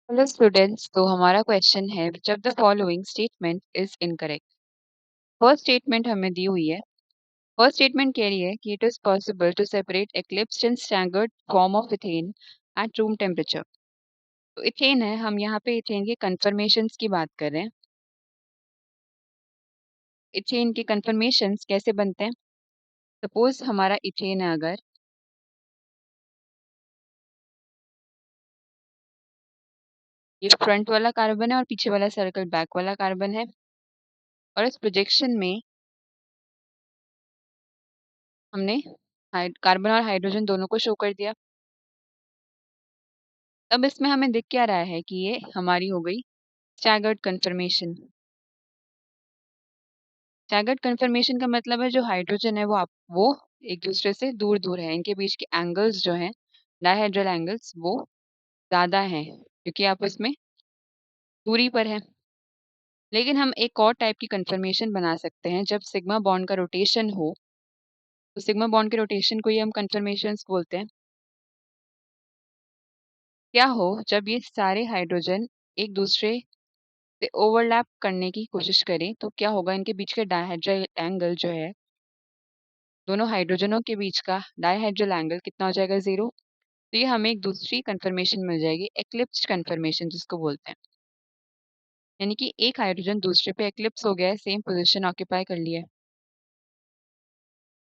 Hello students. तो हमारा question है which of the following statement is incorrect. First statement हमें दी हुई है। फर्स्ट स्टेटमेंट कह रही है कि it is possible to separate eclipsed and staggered form of ethane at room temperature. तो इथेन है, हम यहाँ पे इथेन के कन्फर्मेशंस की बात कर रहे हैं। इथेन के कन्फर्मेशंस कैसे बनते हैं? सपोज हमारा इथेन है, अगर ये फ्रंट वाला कार्बन है और पीछे वाला सर्कल बैक वाला कार्बन है, और इस प्रोजेक्शन में हमने कार्बन और हाइड्रोजन दोनों को शो कर दिया। अब इसमें हमें दिख क्या रहा है कि ये हमारी हो गई स्टैगर्ड कन्फर्मेशन। स्टैगर्ड कन्फर्मेशन का मतलब है जो हाइड्रोजन है वो एक दूसरे से दूर दूर है, इनके बीच के एंगल्स जो हैं, डायहेड्रल एंगल्स, वो ज्यादा हैं क्योंकि आपस में दूरी पर है। लेकिन हम एक और टाइप की कन्फर्मेशन बना सकते हैं जब सिग्मा बॉन्ड का रोटेशन हो। तो सिग्मा बॉन्ड के रोटेशन को ही हम कन्फर्मेशंस बोलते हैं। क्या हो जब ये सारे हाइड्रोजन एक दूसरे से ओवरलैप करने की कोशिश करें, तो क्या होगा, इनके बीच के डायहेड्रल एंगल जो है, दोनों हाइड्रोजनों के बीच का डायहेड्रल एंगल कितना हो जाएगा, 0। तो ये हमें एक दूसरी कंफर्मेशन मिल जाएगी, एक्लिप्स्ड कंफर्मेशन जिसको बोलते हैं। यानी कि एक हाइड्रोजन दूसरे पे एक्लिप्स हो गया है, सेम पोजीशन ऑक्यूपाई कर लिया है।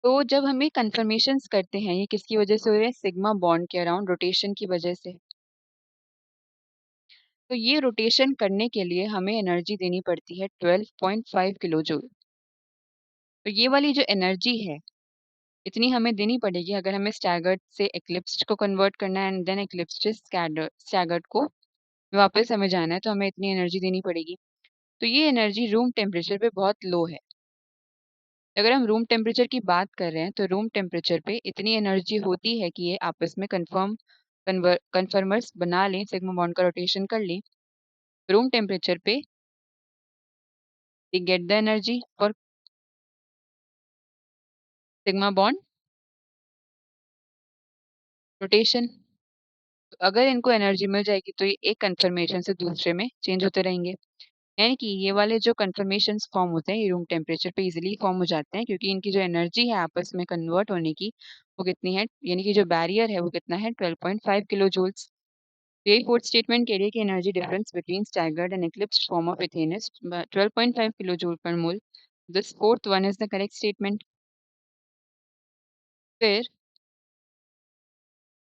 तो जब हम ये कंफर्मेशंस करते हैं, ये किसकी वजह से हो रहे हैं? सिग्मा बॉन्ड के अराउंड रोटेशन की वजह से। तो ये रोटेशन करने के लिए हमें एनर्जी देनी पड़ती है 12.5 किलो जूल। तो ये वाली जो एनर्जी है, इतनी हमें देनी पड़ेगी अगर हमें स्टैगर्ड से एक्लिप्स्ड को कन्वर्ट करना है एंड देन एक्लिप्स्ड से स्टैगर्ड को वापस हमें जाना है, तो हमें इतनी एनर्जी देनी पड़ेगी। तो ये एनर्जी रूम टेम्परेचर पे बहुत लो है। अगर हम रूम टेम्परेचर की बात कर रहे हैं तो रूम टेम्परेचर पे इतनी एनर्जी होती है कि ये आपस में कन्फर्मर्स बना लें, सिग्मा बॉन्ड का रोटेशन कर लें। रूम टेम्परेचर पे they get the energy for sigma bond rotation. तो अगर इनको एनर्जी मिल जाएगी तो ये एक कन्फर्मेशन से दूसरे में चेंज होते रहेंगे। यानी कि ये वाले जो कन्फर्मेशंस फॉर्म होते हैं, ये रूम टेम्परेचर पे इजीली फॉर्म हो जाते हैं क्योंकि इनकी जो एनर्जी है आपस में कन्वर्ट होने की, वो कितनी है, यानी कि जो बैरियर है वो कितना है, 12.5 किलो जूल्स। तो यही फोर्थ स्टेटमेंट कह रही है कि energy difference between staggered and eclipsed form of ethane is 12.5 kilo joule per mole. This fourth one is the correct statement. फिर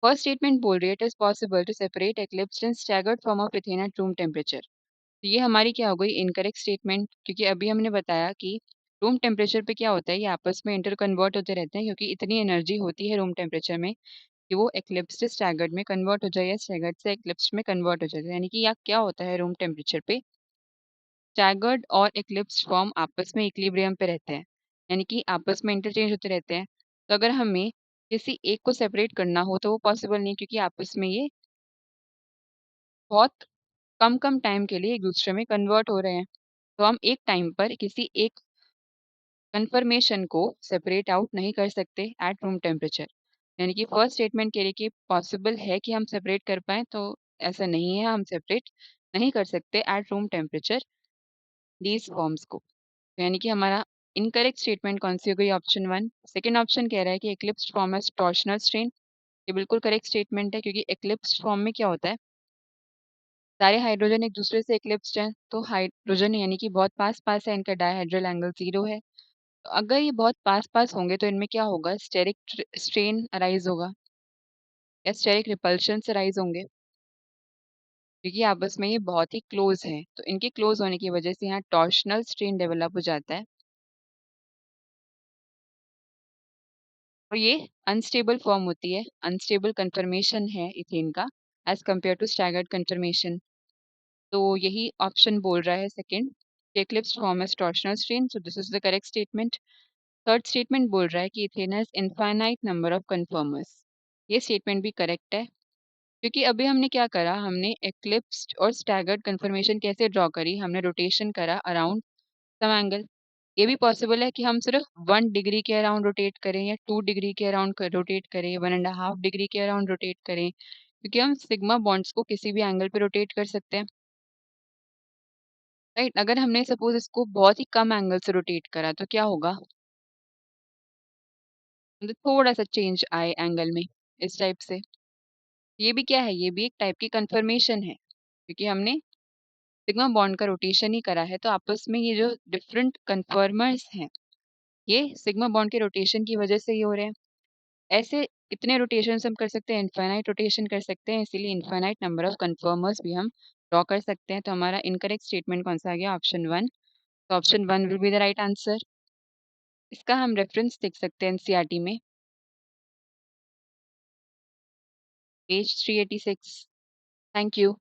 फर्स्ट स्टेटमेंट बोल रही है it is possible to separate eclipsed and staggered form of ethane at room temperature. तो ये हमारी क्या हो गई, इनकरेक्ट स्टेटमेंट, क्योंकि अभी हमने बताया कि रूम टेम्परेचर पे क्या होता है, ये आपस में इंटर कन्वर्ट होते रहते हैं क्योंकि इतनी एनर्जी होती है रूम टेम्परेचर में कि वो एक्लिप्स से स्टैगर्ड में कन्वर्ट हो जाए या स्टैगर्ड से एक्लिप्स में कन्वर्ट हो जाए। यानी कि यहाँ क्या होता है, रूम टेम्परेचर पे स्टैगर्ड और एक्लिप्स फॉर्म आपस में इक्विलिब्रियम पे रहते हैं, यानी कि आपस में इंटरचेंज होते रहते हैं। तो अगर हमें किसी एक को सेपरेट करना हो तो वो पॉसिबल नहीं, क्योंकि आपस में ये बहुत कम कम टाइम के लिए एक दूसरे में कन्वर्ट हो रहे हैं। तो हम एक टाइम पर किसी एक कन्फर्मेशन को सेपरेट आउट नहीं कर सकते एट रूम टेम्परेचर। यानी कि फर्स्ट स्टेटमेंट कह रही कि पॉसिबल है कि हम सेपरेट कर पाए, तो ऐसा नहीं है, हम सेपरेट नहीं कर सकते eight room temperature these forms को। तो यानी कि हमारा इनकरेक्ट स्टेटमेंट कौन सी हो गई, ऑप्शन 1। सेकेंड ऑप्शन कह रहा है कि एक्लिप्स फॉर्म है टॉर्शनल स्ट्रेन। ये बिल्कुल करेक्ट स्टेटमेंट है क्योंकि एक्लिप्स फॉर्म में क्या होता है, सारे हाइड्रोजन एक दूसरे से एक्लिप्स्ड हैं, तो हाइड्रोजन यानी कि बहुत पास पास है, इनका डायहेड्रल एंगल 0 है। तो अगर ये बहुत पास पास होंगे तो इनमें क्या होगा, स्टेरिक स्ट्रेन अराइज होगा या स्टेरिक रिपल्शन अराइज होंगे, क्योंकि आपस में ये बहुत ही क्लोज हैं। तो इनके क्लोज होने की वजह से यहाँ टॉर्शनल स्ट्रेन डेवलप हो जाता है और ये अनस्टेबल फॉर्म होती है, अनस्टेबल कंफर्मेशन है इथेन का as compare to staggered conformation. तो यही ऑप्शन बोल रहा है second, eclipse form as torsional strain, so this is the correct statement. Third statement बोल रहा है कि ethane has infinite number of conformers. ये स्टेटमेंट भी करेक्ट है क्योंकि अभी हमने क्या करा, हमने एक्लिप्स्ड और स्टैगर्ड कन्फर्मेशन कैसे ड्रॉ करी, हमने रोटेशन करा अराउंड सम एंगल। ये भी पॉसिबल है कि हम सिर्फ 1 डिग्री के अराउंड रोटेट करें या 2 डिग्री के अराउंड रोटेट करें, 1.5 डिग्री के अराउंड रोटेट करें, क्योंकि हम सिग्मा बॉन्ड्स को किसी भी एंगल पे रोटेट कर सकते हैं, राइट। अगर हमने सपोज इसको बहुत ही कम एंगल से रोटेट करा तो क्या होगा, मतलब थोड़ा सा चेंज आए एंगल में, इस टाइप से। ये भी क्या है, ये भी एक टाइप की कंफर्मेशन है, क्योंकि हमने सिग्मा बॉन्ड का रोटेशन ही करा है, तो आपस में ये जो डिफरेंट कन्फर्मर्स हैं, ये सिग्मा बॉन्ड के रोटेशन की वजह से ही हो रहे हैं। ऐसे कितने रोटेशन हम कर सकते हैं, इनफाइनाइट रोटेशन कर सकते हैं, इसीलिए इनफाइनाइट नंबर ऑफ कन्फर्मर्स भी हम ड्रॉ कर सकते हैं। तो हमारा इनकरेक्ट स्टेटमेंट कौन सा आ गया, ऑप्शन वन। तो option one will be the right answer. इसका हम रेफरेंस देख सकते हैं एनसीईआरटी में, पेज 386। Thank you.